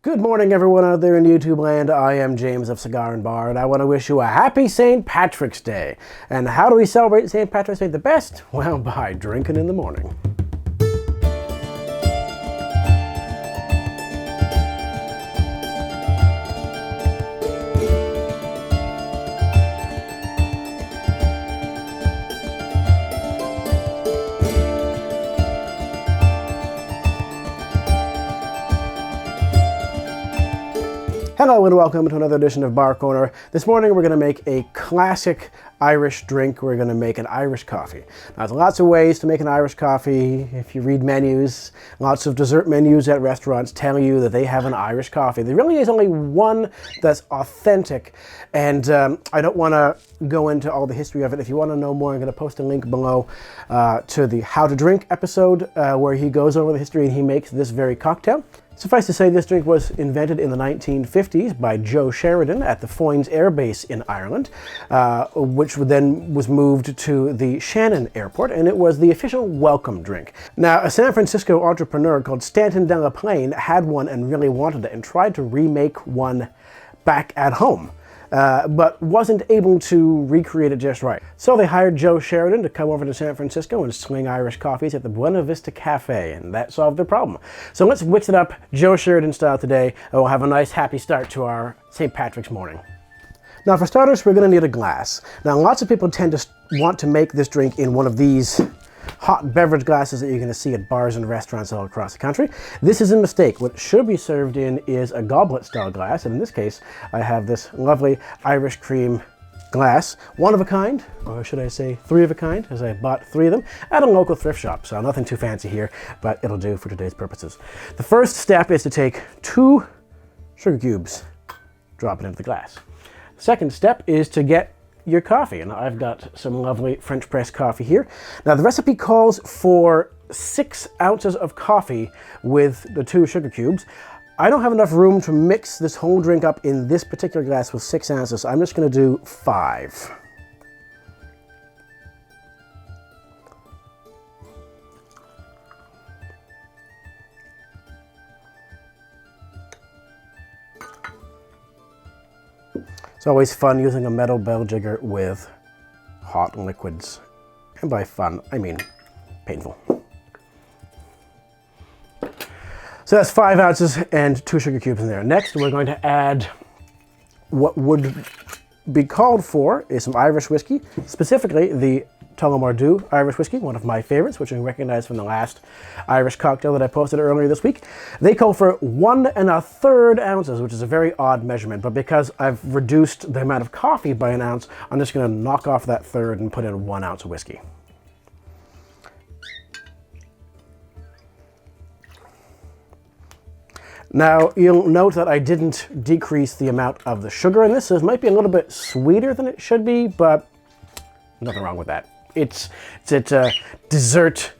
Good morning, everyone out there in YouTube land. I am James of Cigar and Bar, and I want to wish you a happy St. Patrick's Day. And how do we celebrate St. Patrick's Day the best? Well, by drinking in the morning. Hello and welcome to another edition of Bar Corner. This morning we're going to make a classic Irish drink. We're going to make an Irish coffee. Now there's lots of ways to make an Irish coffee. If you read menus, lots of dessert menus at restaurants tell you that they have an Irish coffee. There really is only one that's authentic, and I don't want to go into all the history of it. If you want to know more, I'm going to post a link below to the How to Drink episode where he goes over the history and he makes this very cocktail. Suffice to say, this drink was invented in the 1950s by Joe Sheridan at the Foynes Air Base in Ireland, which then was moved to the Shannon Airport, and it was the official welcome drink. Now, a San Francisco entrepreneur called Stanton Delaplane had one and really wanted it and tried to remake one back at home, but wasn't able to recreate it just right. So they hired Joe Sheridan to come over to San Francisco and sling Irish coffees at the Buena Vista Cafe, and that solved their problem. So let's mix it up Joe Sheridan style today, and we'll have a nice happy start to our St. Patrick's morning. Now for starters, we're going to need a glass. Now lots of people tend to want to make this drink in one of these hot beverage glasses that you're going to see at bars and restaurants all across the country. This is a mistake. What should be served in is a goblet style glass, and in this case I have this lovely Irish cream glass, one of a kind, or should I say three of a kind, as I bought three of them at a local thrift shop, so nothing too fancy here, but it'll do for today's purposes. The first step is to take 2 sugar cubes, drop it into the glass. The second step is to get your coffee, and I've got some lovely French press coffee here. Now the recipe calls for 6 ounces of coffee with the 2 sugar cubes. I don't have enough room to mix this whole drink up in this particular glass with 6 ounces, so I'm just going to do 5. It's always fun using a metal bell jigger with hot liquids. And by fun, I mean painful. So that's 5 ounces and 2 sugar cubes in there. Next, we're going to add what would be called for is some Irish whiskey, specifically the Tullamore Dew Irish whiskey, one of my favorites, which you can recognize from the last Irish cocktail that I posted earlier this week. They call for 1 1/3 ounces, which is a very odd measurement, but because I've reduced the amount of coffee by 1 ounce, I'm just going to knock off that third and put in 1 ounce of whiskey. Now, you'll note that I didn't decrease the amount of the sugar in this, so this might be a little bit sweeter than it should be, but nothing wrong with that. It's a dessert,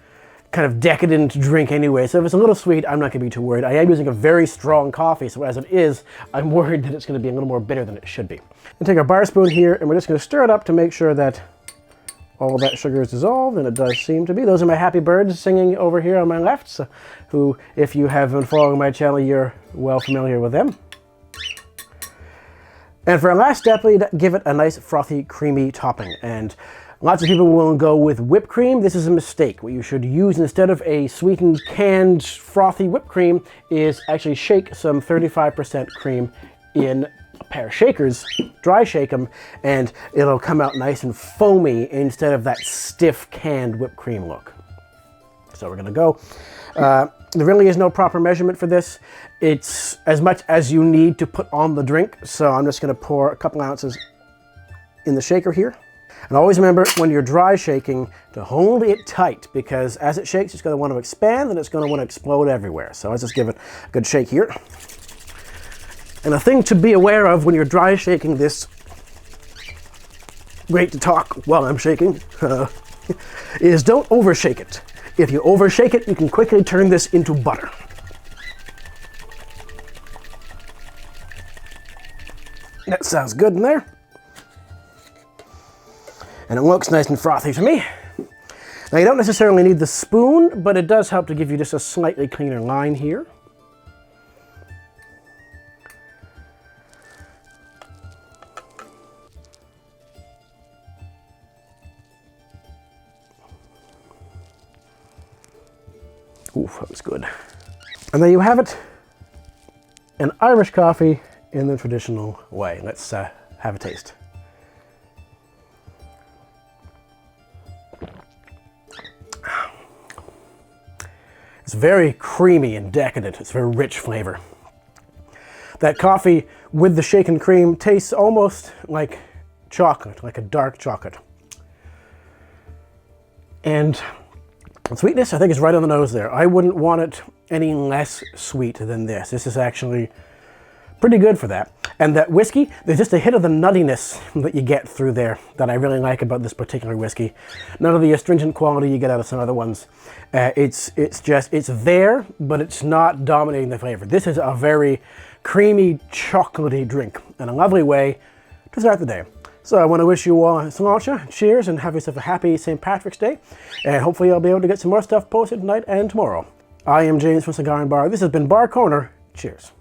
kind of decadent drink anyway, so if it's a little sweet, I'm not going to be too worried. I am using a very strong coffee, so as it is, I'm worried that it's going to be a little more bitter than it should be. We'll take our bar spoon here, and we're just going to stir it up to make sure that all of that sugar is dissolved, and it does seem to be. Those are my happy birds singing over here on my left, so, who, if you have been following my channel, you're well familiar with them. And for our last step, we give it a nice frothy, creamy topping. And lots of people will go with whipped cream. This is a mistake. What you should use instead of a sweetened, canned, frothy whipped cream is actually shake some 35% cream in a pair of shakers, dry shake them, and it'll come out nice and foamy instead of that stiff canned whipped cream look. So we're gonna go. There really is no proper measurement for this. It's as much as you need to put on the drink, so I'm just gonna pour a couple ounces in the shaker here. And always remember, when you're dry shaking, to hold it tight, because as it shakes, it's gonna want to expand and it's gonna want to explode everywhere. So let's just give it a good shake here. And a thing to be aware of when you're dry shaking this, great to talk while I'm shaking, is don't overshake it. If you overshake it, you can quickly turn this into butter. That sounds good in there. And it looks nice and frothy to me. Now you don't necessarily need the spoon, but it does help to give you just a slightly cleaner line here. Ooh, that was good. And there you have it, an Irish coffee in the traditional way. Let's have a taste. It's very creamy and decadent. It's very rich flavor. That coffee with the shaken cream tastes almost like chocolate, like a dark chocolate. And sweetness, I think, is right on the nose there. I wouldn't want it any less sweet than this. This is actually pretty good for that. And that whiskey, there's just a hit of the nuttiness that you get through there that I really like about this particular whiskey. None of the astringent quality you get out of some other ones. It's there, but it's not dominating the flavor. This is a very creamy, chocolatey drink and a lovely way to start the day. So I want to wish you all a cilantro, cheers, and have yourself a happy St. Patrick's Day. And hopefully I'll be able to get some more stuff posted tonight and tomorrow. I am James from Cigar and Bar. This has been Bar Corner. Cheers.